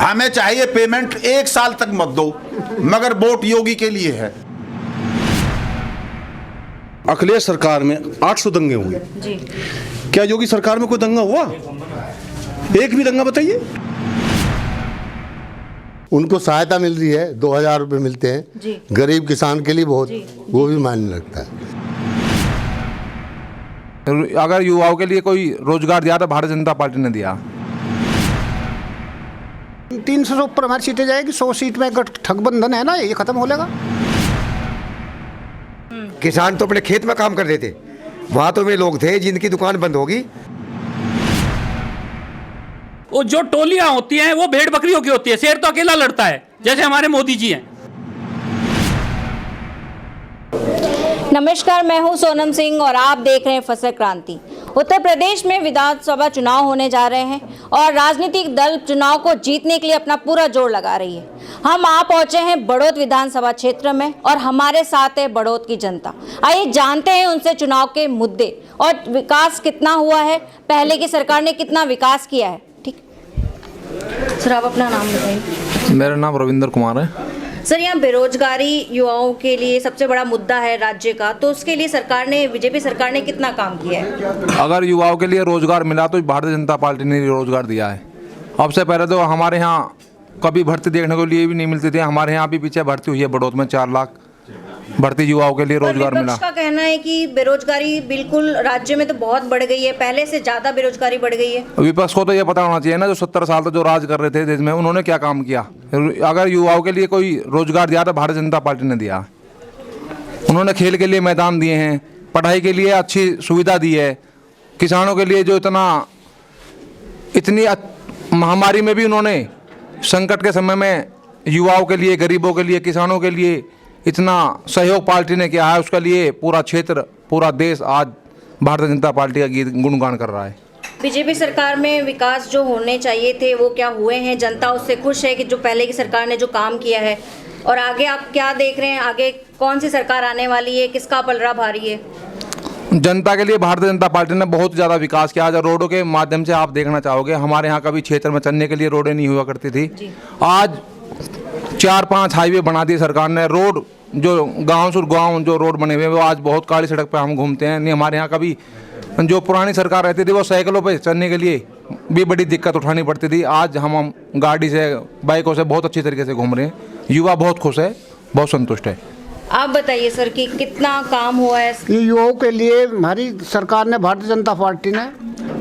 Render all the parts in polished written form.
हमें चाहिए पेमेंट 1 साल तक मत दो, मगर वोट योगी के लिए है। अखिलेश सरकार में 800 दंगे हुए जी। क्या योगी सरकार में कोई दंगा हुआ? एक भी दंगा बताइए। उनको सहायता मिल रही है, 2000 रुपये मिलते हैं जी। गरीब किसान के लिए बहुत वो भी मायने रखता है। अगर युवाओं के लिए कोई रोजगार दिया तो भारतीय जनता पार्टी ने दिया। 300 से ऊपर हमारी सीटें जाएगी, 100 सीट में ठगबंधन है ना, ये खत्म हो जाएगा। किसान तो अपने खेत में काम कर रहे थे, वहां तो वे लोग थे जिनकी दुकान बंद होगी। वो जो टोलियां होती हैं वो भेड़ बकरियों की होती है, शेर तो अकेला लड़ता है, जैसे हमारे मोदी जी हैं। नमस्कार, मैं हूं सोनम सिंह और आप देख रहे हैं फसल क्रांति। उत्तर प्रदेश में विधानसभा चुनाव होने जा रहे हैं और राजनीतिक दल चुनाव को जीतने के लिए अपना पूरा जोर लगा रही है। हम आ पहुंचे हैं बड़ौद विधानसभा क्षेत्र में और हमारे साथ है बड़ौद की जनता। आइए जानते हैं उनसे चुनाव के मुद्दे और विकास कितना हुआ है, पहले की सरकार ने कितना विकास किया है। ठीक सर, आप अपना नाम बताइए। मेरा नाम रविंद्र कुमार है। सर, यहाँ बेरोजगारी युवाओं के लिए सबसे बड़ा मुद्दा है राज्य का, तो उसके लिए सरकार ने, बीजेपी सरकार ने कितना काम किया है? अगर युवाओं के लिए रोजगार मिला तो भारतीय जनता पार्टी ने रोजगार दिया है। अब से पहले तो हमारे यहाँ कभी भर्ती देखने को लिए भी नहीं मिलती थी। हमारे यहाँ भी पीछे भर्ती हुई है बड़ौद में, 4 लाख भर्ती युवाओं के लिए रोजगार मिला। का कहना है कि बेरोजगारी बिल्कुल राज्य में तो बहुत बढ़ गई है, पहले से ज्यादा बेरोजगारी बढ़ गई है। विपक्ष को तो ये पता होना चाहिए ना, जो 70 साल तक जो राज कर रहे थे देश में, उन्होंने क्या काम किया। अगर युवाओं के लिए कोई रोजगार दिया तो भारतीय जनता पार्टी ने दिया। उन्होंने खेल के लिए मैदान दिए हैं, पढ़ाई के लिए अच्छी सुविधा दी है, किसानों के लिए जो इतनी महामारी में भी उन्होंने संकट के समय में युवाओं के लिए, गरीबों के लिए, किसानों के लिए इतना सहयोग पार्टी ने किया है। उसके लिए पूरा क्षेत्र, पूरा देश आज भारतीय जनता पार्टी का गीत गुणगान कर रहा है। बीजेपी सरकार में विकास जो होने चाहिए थे वो क्या हुए हैं? जनता उससे खुश है कि जो पहले की सरकार ने जो काम किया है? और आगे आप क्या देख रहे हैं, आगे कौन सी सरकार आने वाली है, किसका पलड़ा भारी है? जनता के लिए भारतीय जनता पार्टी ने बहुत ज़्यादा विकास किया। आज रोडों के माध्यम से आप देखना चाहोगे, हमारे यहाँ कभी क्षेत्र में चलने के लिए रोडें नहीं हुआ करती थी। आज 4-5 हाईवे बना दिए सरकार ने। रोड जो गांव से गांव जो रोड बने हुए हैं वो आज बहुत काली सड़क पे हम घूमते हैं। नहीं, हमारे यहाँ कभी जो पुरानी सरकार रहती थी वो साइकिलों पे चलने के लिए भी बड़ी दिक्कत उठानी पड़ती थी। आज हम गाड़ी से, बाइकों से बहुत अच्छी तरीके से घूम रहे हैं। युवा बहुत खुश है, बहुत संतुष्ट है। आप बताइए सर कि कितना काम हुआ है? युवाओं के लिए हमारी सरकार ने, भारतीय जनता पार्टी ने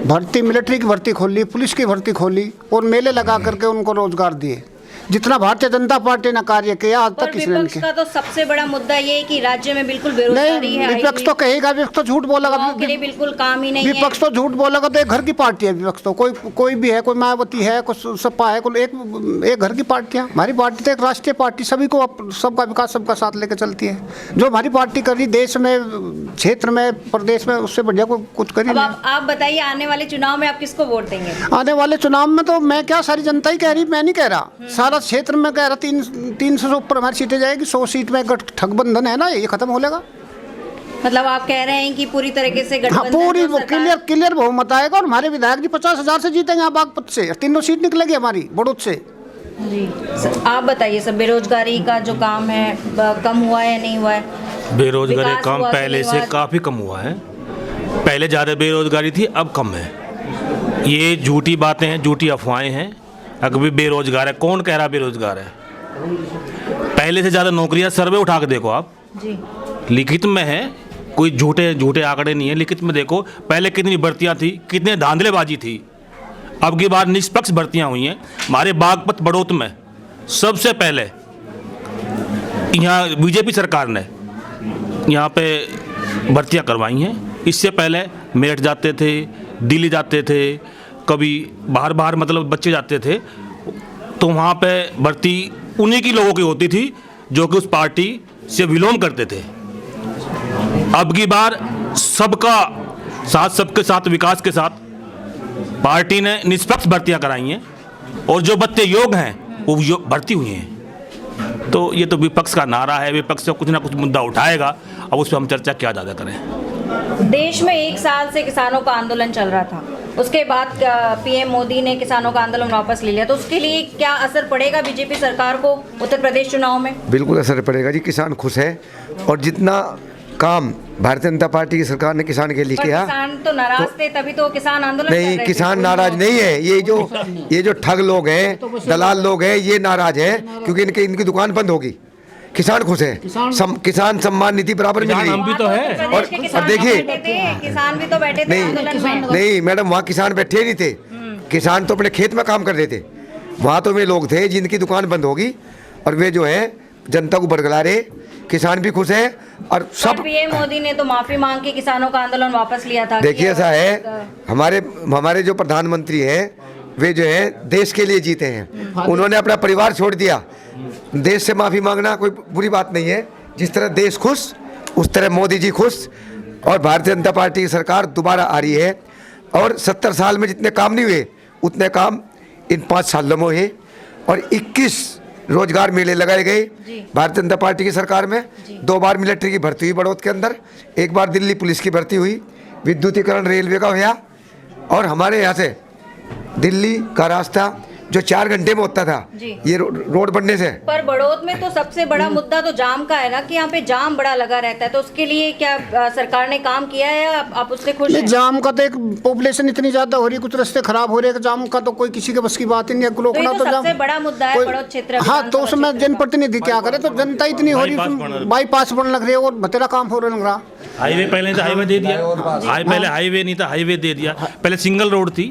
भर्ती, मिलिट्री की भर्ती खोली, पुलिस की भर्ती खोली और मेले लगा करके उनको रोजगार दिए। जितना भारतीय जनता पार्टी ने कार्य किया आज तक किसी ने नहीं किया। का तो सबसे बड़ा मुद्दा ये है कि राज्य में बिल्कुल बेरोजगारी है। विपक्ष तो कहेगा, विपक्ष तो झूठ बोलेगा, के लिए बिल्कुल काम ही नहीं है। विपक्ष तो झूठ बोलेगा तो एक घर की पार्टी है विपक्ष तो। कोई भी है, कोई मायावती है, कोई सपा है, कोई एक घर की पार्टी है। हमारी पार्टी तो एक राष्ट्रीय पार्टी, सभी को, सबका विकास सबका साथ लेकर चलती है। जो हमारी पार्टी कर रही देश में, क्षेत्र में, प्रदेश में, उससे बढ़िया कुछ करी। आप बताइए, आने वाले चुनाव में आप किसको वोट देंगे? आने वाले चुनाव में तो मैं क्या, सारी जनता ही कह रही, मैं नहीं कह रहा, सारा क्षेत्र में कह रहा। 300 से ऊपर हमारी सीटें जाएगी, 100 सीट में ठगबंधन है ना, ये खत्म हो जाएगा। मतलब आप कह रहे हैं कि पूरी तरीके से हाँ, पूरी क्लियर बहुमत आएगा और हमारे विधायक जी 50,000 से जीतेंगे यहाँ बागपत से। 3 सीट निकलेगी हमारी बड़ौद से जी। आप बताइए सर, बेरोजगारी का जो काम है कम हुआ है या नहीं हुआ है? बेरोजगारी काम पहले से काफ़ी कम हुआ है। पहले ज़्यादा बेरोजगारी थी, अब कम है। ये झूठी बातें हैं, झूठी अफवाहें हैं। अगर बेरोजगार है, कौन कह रहा बेरोजगार है? पहले से ज़्यादा नौकरियां, सर्वे उठा के देखो आप जी। लिखित में है, कोई झूठे आंकड़े नहीं है। लिखित में देखो पहले कितनी भर्तियां थी, कितने धांधलेबाजी थी। अब की बार निष्पक्ष भर्तियां हुई हैं। हमारे बागपत बड़ौद में सबसे पहले यहाँ बीजेपी सरकार ने यहाँ पे भर्तियां करवाई हैं। इससे पहले मेरठ जाते थे, दिल्ली जाते थे, कभी बाहर मतलब बच्चे जाते थे, तो वहाँ पे भर्ती उन्हीं की लोगों की होती थी जो कि उस पार्टी से विलोम करते थे। अब की बार सबके साथ विकास के साथ पार्टी ने निष्पक्ष भर्तियां कराई हैं और जो बच्चे योग्य हैं वो भर्ती हुई हैं। तो ये तो विपक्ष का नारा है, विपक्ष से कुछ ना कुछ मुद्दा उठाएगा, अब उस पर हम चर्चा क्या ज़्यादा करें। देश में 1 साल से किसानों का आंदोलन चल रहा था, उसके बाद पीएम मोदी ने किसानों का आंदोलन वापस ले लिया, तो उसके लिए क्या असर पड़ेगा बीजेपी सरकार को उत्तर प्रदेश चुनाव में? बिल्कुल असर पड़ेगा जी। किसान खुश है और जितना काम भारतीय जनता पार्टी की सरकार ने किसान के लिए पर किया। किसान तो नाराज थे, तभी तो किसान आंदोलन कर नहीं, रहे थे। किसान नाराज नहीं है। ये जो ठग लोग हैं, दलाल लोग हैं, ये नाराज है क्योंकि इनकी दुकान बंद होगी। किसान खुश है, किसान सम्मान निधि बराबर मिल हम भी तो है। और देखिए, किसान भी तो बैठे थे आंदोलन में। नहीं मैडम, वहाँ किसान बैठे नहीं थे। किसान तो अपने खेत में काम कर रहे थे। वहाँ तो वे लोग थे जिनकी दुकान बंद होगी और वे जो है जनता को बरगला रहे। किसान भी खुश है और सब। पीएम मोदी ने तो माफी मांग के किसानों का आंदोलन वापस लिया था। देखिए ऐसा है, हमारे जो प्रधानमंत्री हैं वे जो है देश के लिए जीते हैं। उन्होंने अपना परिवार छोड़ दिया। देश से माफी मांगना कोई बुरी बात नहीं है। जिस तरह देश खुश, उस तरह मोदी जी खुश और भारतीय जनता पार्टी की सरकार दोबारा आ रही है। और 70 साल में जितने काम नहीं हुए उतने काम इन 5 सालों में हुए और 21 रोजगार मेले लगाए गए भारतीय जनता पार्टी की सरकार में। 2 बार मिलिट्री की भर्ती हुई बड़ौद के अंदर, 1 बार दिल्ली पुलिस की भर्ती हुई, विद्युतीकरण रेलवे का हुआ और हमारे यहाँ से दिल्ली का रास्ता जो 4 घंटे में होता था, ये रोड बनने से। पर बड़ौद में तो सबसे बड़ा मुद्दा तो जाम का है ना, कि यहाँ पे जाम बड़ा लगा रहता है, तो उसके लिए क्या सरकार ने काम किया है या आप उससे खुश हैं? जाम का तो एक पॉपुलेशन इतनी ज्यादा हो रही है, कुछ रास्ते खराब हो रहे हैं, जाम का तो कोई किसी के बस की बात ही नहीं है। तो ये तो सबसे बड़ा मुद्दा है बड़ौद क्षेत्र। हाँ, तो उसमें जनप्रतिनिधि क्या करे, तो जनता इतनी हो रही, बाईपास बनने लग रही है और बतेरा काम हो रहा। हाईवे पहले तो हाईवे दे दिया, पहले हाईवे नहीं था, हाईवे दे दिया। पहले सिंगल रोड थी,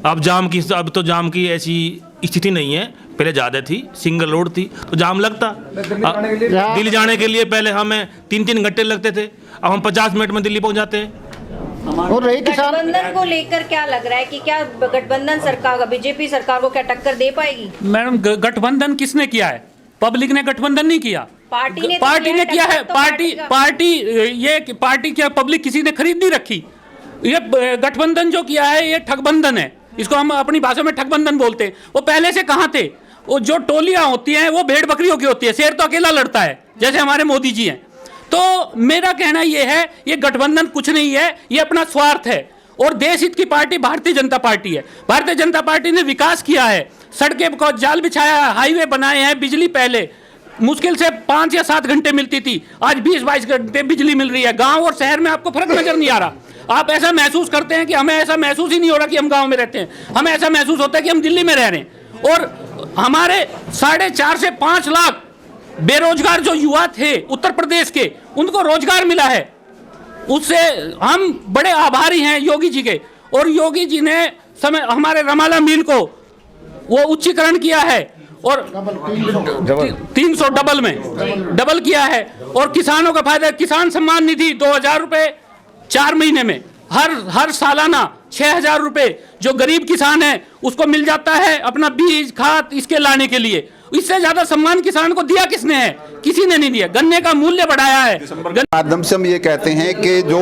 अब तो जाम की ऐसी स्थिति नहीं है। पहले ज़्यादा थी, सिंगल रोड थी तो जाम लगता। दिल्ली जाने के लिए पहले हमें 3-3 घंटे लगते थे, अब हम 50 मिनट में दिल्ली पहुंच जाते हैं। और रही किसान गठबंधन को लेकर क्या लग रहा है कि क्या गठबंधन सरकार, बीजेपी सरकार को क्या टक्कर दे पाएगी? मैडम, गठबंधन किसने किया है? पब्लिक ने गठबंधन नहीं किया, पार्टी ने किया है। पार्टी क्या पब्लिक किसी ने खरीद नहीं रखी। ये गठबंधन जो किया है ये ठगबंधन है, इसको हम अपनी भाषा में ठगबंधन बोलते हैं। वो पहले से कहाँ थे? वो जो टोलियां होती हैं वो भेड़ बकरियों की होती है, शेर तो अकेला लड़ता है, जैसे हमारे मोदी जी हैं। तो मेरा कहना ये है, ये गठबंधन कुछ नहीं है, ये अपना स्वार्थ है। और देश हित की पार्टी भारतीय जनता पार्टी है। भारतीय जनता पार्टी ने विकास किया है, सड़कें को जाल बिछाया, हाईवे बनाए हैं, बिजली पहले मुश्किल से 5 या 7 घंटे मिलती थी, आज 20-22 घंटे बिजली मिल रही है। गांव और शहर में आपको फर्क नजर नहीं आ रहा। आप ऐसा महसूस करते हैं कि हमें ऐसा महसूस ही नहीं हो रहा कि हम गांव में रहते हैं, हमें ऐसा महसूस होता है कि हम दिल्ली में रह रहे हैं। और हमारे 4.5 से 5 लाख बेरोजगार जो युवा थे उत्तर प्रदेश के, उनको रोजगार मिला है। उससे हम बड़े आभारी हैं योगी जी के। और योगी जी ने हमारे रमाला मिल को वो उच्चीकरण किया है और 300 डबल किया है। और किसानों का फायदा, किसान सम्मान निधि 2000 रुपये 4 महीने में, हर सालाना 6000 रुपये जो गरीब किसान है उसको मिल जाता है अपना बीज खाद इसके लाने के लिए। इससे ज्यादा सम्मान किसान को दिया किसने है? किसी ने नहीं दिया। गन्ने का मूल्य बढ़ाया है। माध्यम से हम ये कहते हैं कि जो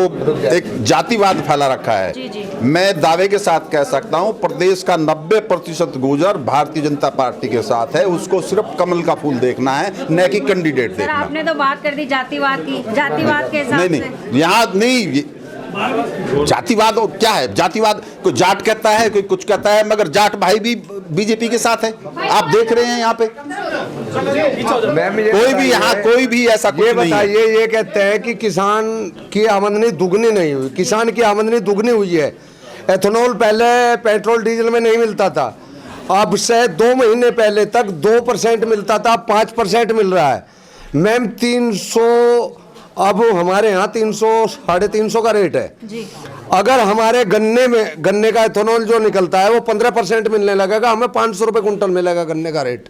एक जातिवाद फैला रखा है, मैं दावे के साथ कह सकता हूं प्रदेश का 90% गुजर भारतीय जनता पार्टी के साथ है। उसको सिर्फ कमल का फूल देखना है, न कि कैंडिडेट देखना। आपने तो बात कर दी जातिवाद की, जातिवाद के हिसाब से नहीं, यहाँ नहीं। जातिवाद और क्या है? जातिवाद कोई जाट कहता है, कोई कुछ कहता है, मगर जाट भाई भी बीजेपी के साथ है। आप देख रहे हैं यहाँ पे कोई भी ऐसा कुछ नहीं है। ये कहते हैं कि किसान की आमदनी दुगनी नहीं हुई। किसान की आमदनी दुगनी हुई है। एथेनॉल पहले पेट्रोल डीजल में नहीं मिलता था, अब से 2 महीने पहले तक 2% मिलता था, 5% मिल रहा है। मैम 300, अब हमारे यहाँ 300 साढ़े 300 का रेट है जी। अगर हमारे गन्ने का एथेनॉल जो निकलता है वो 15% मिलने लगेगा, हमें 500 रुपए कुंटल मिलेगा गन्ने का रेट।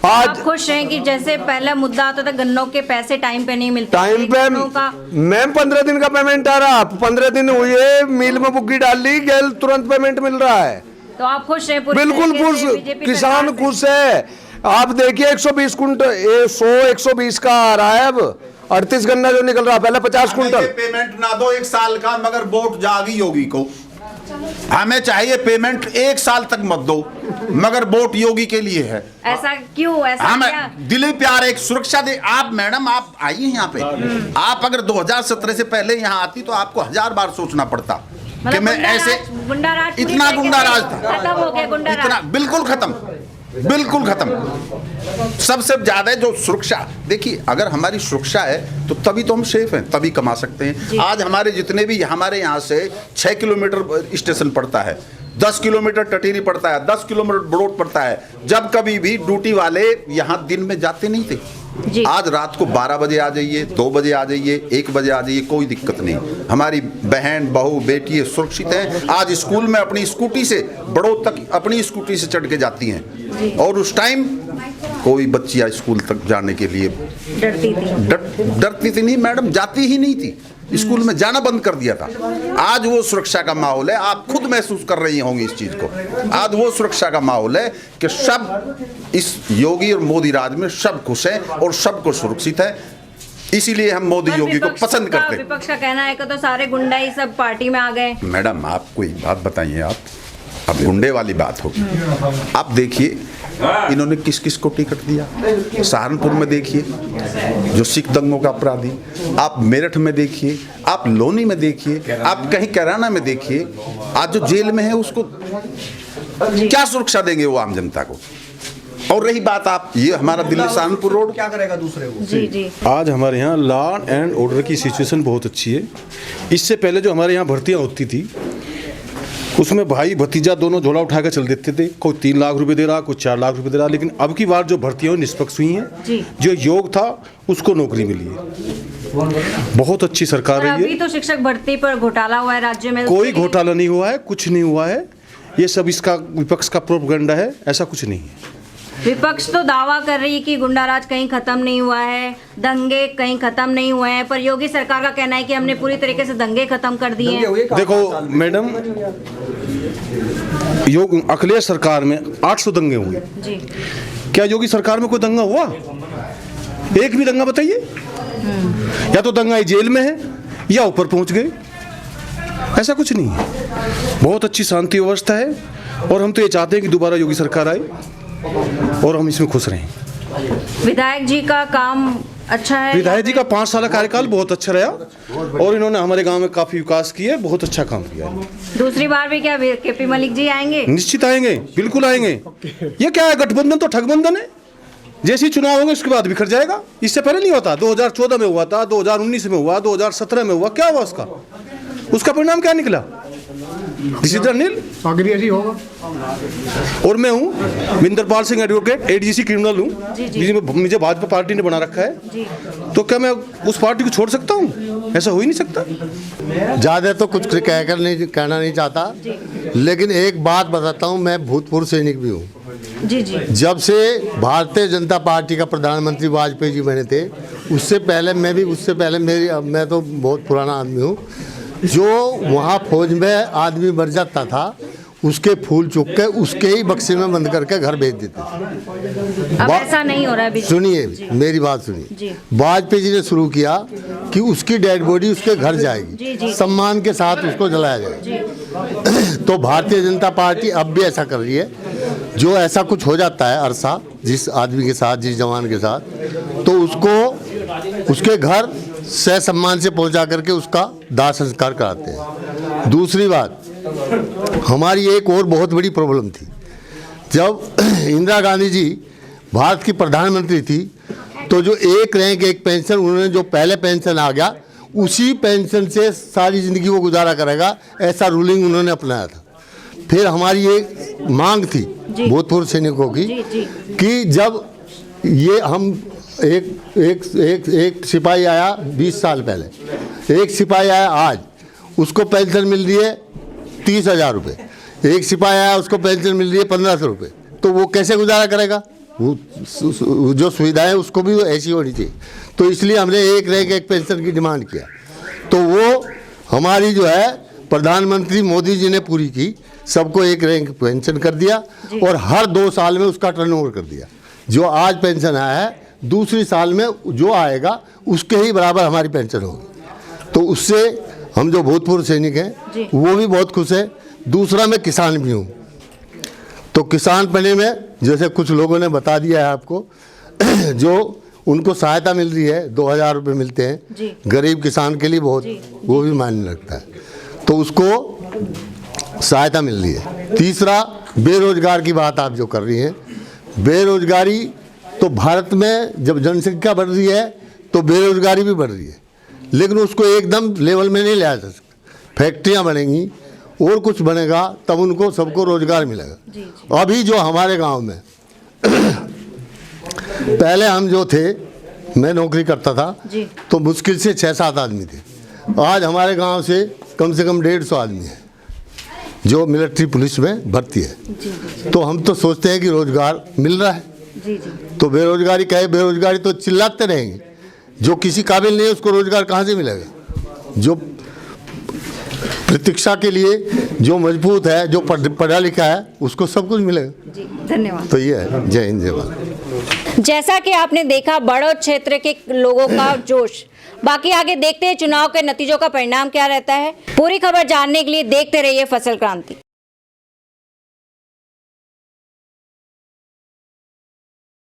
आज आप खुश हैं कि जैसे पहला मुद्दा आता था गन्नों के पैसे टाइम पे नहीं मिलते? टाइम पे मैम 15 दिन का पेमेंट आ रहा, 15 दिन हुए, मिल में बुग्गी डाल ली, गैल तुरंत पेमेंट मिल रहा है। तो आप खुश हैं? बिल्कुल खुश, किसान खुश है। आप देखिए 120 कुंटल 120 का आ रहा है, अब 38 गन्ना जो निकल रहा, पहले 50 कुंटल। पेमेंट ना दो 1 साल का, मगर वोट जागी योगी को। हमें चाहिए पेमेंट 1 साल तक मत दो, मगर वोट योगी के लिए है। ऐसा क्यों? ऐसा हमें दिली प्यार एक सुरक्षा दे। आप मैडम आप आइए यहाँ पे। आप अगर 2017 से पहले यहाँ आती तो आपको 1000 बार सोचना पड़ता। कि मैं ऐसे गुंडाराज पूरी इतना तरीके से गुंडाराज था, खत्म हो गया गुंडाराज। इतना बिल्कुल खत्म, बिल्कुल खत्म। सबसे ज्यादा जो सुरक्षा, देखिए अगर हमारी सुरक्षा है तो तभी तो हम सेफ हैं, तभी कमा सकते हैं। आज हमारे जितने भी हमारे यहाँ से 6 किलोमीटर स्टेशन पड़ता है, 10 किलोमीटर टटीरी पड़ता है, 10 किलोमीटर बड़ोट पड़ता है। जब कभी भी ड्यूटी वाले यहाँ दिन में जाते नहीं थे, आज रात को 12 बजे आ जाइए, 2 बजे आ जाइए, 1 बजे आ जाइए, कोई दिक्कत नहीं। हमारी बहन बहू बेटी सुरक्षित हैं। आज स्कूल में अपनी स्कूटी से बड़ों तक अपनी स्कूटी से चढ़ के जाती हैं, और उस टाइम कोई बच्चियां स्कूल तक जाने के लिए डरती थी नहीं मैडम, जाती ही नहीं थी, स्कूल में जाना बंद कर दिया था। आज वो सुरक्षा का माहौल है, आप खुद महसूस कर रही होंगी इस चीज को। आज वो सुरक्षा का माहौल है कि सब इस योगी और मोदी राज में सब खुश हैं और सबको सुरक्षित है, इसीलिए हम मोदी योगी को पसंद करते हैं। विपक्ष का कहना है कि तो सारे गुंडा ही सब पार्टी में आ गए। मैडम आप कोई बात बताइए, आप अब गुंडे वाली बात होगी। आप देखिए इन्होंने किस किस को टिकट दिया। सहारनपुर में देखिए जो सिख दंगों का अपराधी, आप मेरठ में देखिए, आप लोनी में देखिए, आप कहीं कैराना में देखिए, आज जो जेल में है उसको क्या सुरक्षा देंगे वो आम जनता को। और रही बात आप ये हमारा दिल्ली सहारनपुर रोड, क्या करेगा दूसरे को। जी जी। आज हमारे यहाँ लॉ एंड ऑर्डर की सिचुएशन बहुत अच्छी है। इससे पहले जो हमारे यहाँ भर्तियाँ होती थी उसमें भाई भतीजा दोनों झोला उठा कर चल देते थे, कोई 3 लाख रुपए दे रहा, कोई 4 लाख रुपए दे रहा। लेकिन अब की बार जो भर्तियाँ निष्पक्ष हुई हैं, जो योग था उसको नौकरी मिली है। बहुत अच्छी सरकार रही है। अभी तो शिक्षक भर्ती पर घोटाला हुआ है राज्य में, कोई घोटाला नहीं हुआ है, कुछ नहीं हुआ है। ये सब इसका विपक्ष का प्रोपगेंडा है, ऐसा कुछ नहीं है। विपक्ष तो दावा कर रही है कि गुंडाराज कहीं खत्म नहीं हुआ है, दंगे कहीं खत्म नहीं हुए हैं, पर योगी सरकार का कहना है कि हमने पूरी तरीके से दंगे खत्म कर दिए हैं। देखो मैडम, अखिलेश सरकार में 800 दंगे हुए जी। क्या योगी सरकार में कोई दंगा हुआ? एक भी दंगा बताइए। या तो दंगाई जेल में है या ऊपर पहुंच गए, ऐसा कुछ नहीं है। बहुत अच्छी शांति व्यवस्था है और हम तो ये चाहते हैं कि दोबारा योगी सरकार आए और हम इसमें खुश रहें। विधायक जी का काम अच्छा है। विधायक जी का 5 साल का कार्यकाल बहुत अच्छा रहा और इन्होंने हमारे गांव में काफी विकास किया, बहुत अच्छा काम किया है। दूसरी बार भी क्या केपी मलिक जी आएंगे? निश्चित आएंगे, बिल्कुल आएंगे। ये क्या है, गठबंधन तो ठगबंधन है। जैसे ही चुनाव होंगे उसके बाद बिखर जाएगा। इससे पहले नहीं होता। 2014 में हुआ था, 2019 में हुआ, 2017 में हुआ। क्या हुआ उसका परिणाम क्या निकला? दिस इज अनिल अग्रेसी होगा। और मैं हूँ विंदरपाल सिंह एडवोकेट, ADGC क्रिमिनल हूँ, जिसमें मुझे भाजपा पार्टी ने बना रखा है। तो क्या मैं उस पार्टी को छोड़ सकता हूँ? ऐसा हो ही नहीं सकता। ज़्यादा तो कुछ कहना नहीं चाहता, लेकिन एक बात बताता हूँ, मैं भूतपूर्व सैनिक भी हूँ। जी जी। जब से भारतीय जनता पार्टी का प्रधानमंत्री वाजपेयी जी बने थे, उससे पहले मैं तो बहुत पुराना आदमी हूँ। जो वहाँ फौज में आदमी मर जाता था, उसके फूल चुक के उसके ही बक्से में बंद करके घर भेज देते थे। अब ऐसा नहीं हो रहा है। सुनिए मेरी बात सुनिए। वाजपेयी जी ने शुरू किया कि उसकी डेड बॉडी उसके घर जाएगी, सम्मान के साथ उसको जलाया जाएगा। तो भारतीय जनता पार्टी अब भी ऐसा कर रही है। जो ऐसा कुछ हो जाता है अरसा जिस आदमी के साथ, जिस जवान के साथ, तो उसको उसके घर सह सम्मान से पहुंचा करके उसका दाह संस्कार कराते हैं। दूसरी बात, हमारी एक और बहुत बड़ी प्रॉब्लम थी। जब इंदिरा गांधी जी भारत की प्रधानमंत्री थी, तो जो एक रैंक एक पेंशन, उन्होंने जो पहले पेंशन आ गया उसी पेंशन से सारी ज़िंदगी वो गुजारा करेगा, ऐसा रूलिंग उन्होंने अपनाया था। फिर हमारी एक मांग थी भूतपूर्व सैनिकों की कि जब ये हम एक सिपाही आया 20 साल पहले, एक सिपाही आया आज, उसको पेंशन मिल रही है 30,000 रुपये। एक सिपाही आया उसको पेंशन मिल रही है 1,500 रुपये। तो वो कैसे गुजारा करेगा? वो जो सुविधाएं उसको भी ऐसी होनी चाहिए। तो इसलिए हमने एक रैंक एक पेंशन की डिमांड किया, तो वो हमारी जो है प्रधानमंत्री मोदी जी ने पूरी की। सबको एक रैंक पेंशन कर दिया और हर 2 साल में उसका टर्नओवर कर दिया। जो आज पेंशन आया है, दूसरी साल में जो आएगा उसके ही बराबर हमारी पेंशन होगी। तो उससे हम जो भूतपूर्व सैनिक हैं वो भी बहुत खुश है। दूसरा, मैं किसान भी हूँ, तो किसान पढ़ने में जैसे कुछ लोगों ने बता दिया है आपको, जो उनको सहायता मिल रही है 2,000 रुपये मिलते हैं गरीब किसान के लिए, बहुत वो भी मायने रखता है। तो उसको सहायता मिल रही है। तीसरा, बेरोजगार की बात आप जो कर रही हैं, बेरोजगारी तो भारत में जब जनसंख्या बढ़ रही है तो बेरोजगारी भी बढ़ रही है, लेकिन उसको एकदम लेवल में नहीं लाया जा सकता। फैक्ट्रियाँ बढ़ेंगी और कुछ बनेगा तब उनको सबको रोजगार मिलेगा। अभी जो हमारे गांव में पहले हम जो थे, मैं नौकरी करता था तो मुश्किल से 6-7 आदमी थे। आज हमारे गांव से कम 150 आदमी है जो मिलिट्री पुलिस में भर्ती है। तो हम तो सोचते हैं कि रोजगार मिल रहा है, तो बेरोजगारी कहे, बेरोजगारी तो चिल्लाते रहेंगे। जो किसी काबिल नहीं है उसको रोजगार कहाँ से मिलेगा? जो प्रतीक्षा के लिए जो मजबूत है, जो पढ़ा लिखा है, उसको सब कुछ मिलेगा। जी, धन्यवाद। तो ये है। जय हिंद, जय भारत। जैसा कि आपने देखा बड़ौद क्षेत्र के लोगों का जोश। बाकी आगे देखते हैं चुनाव के नतीजों का परिणाम क्या रहता है। पूरी खबर जानने के लिए देखते रहिए फसल क्रांति।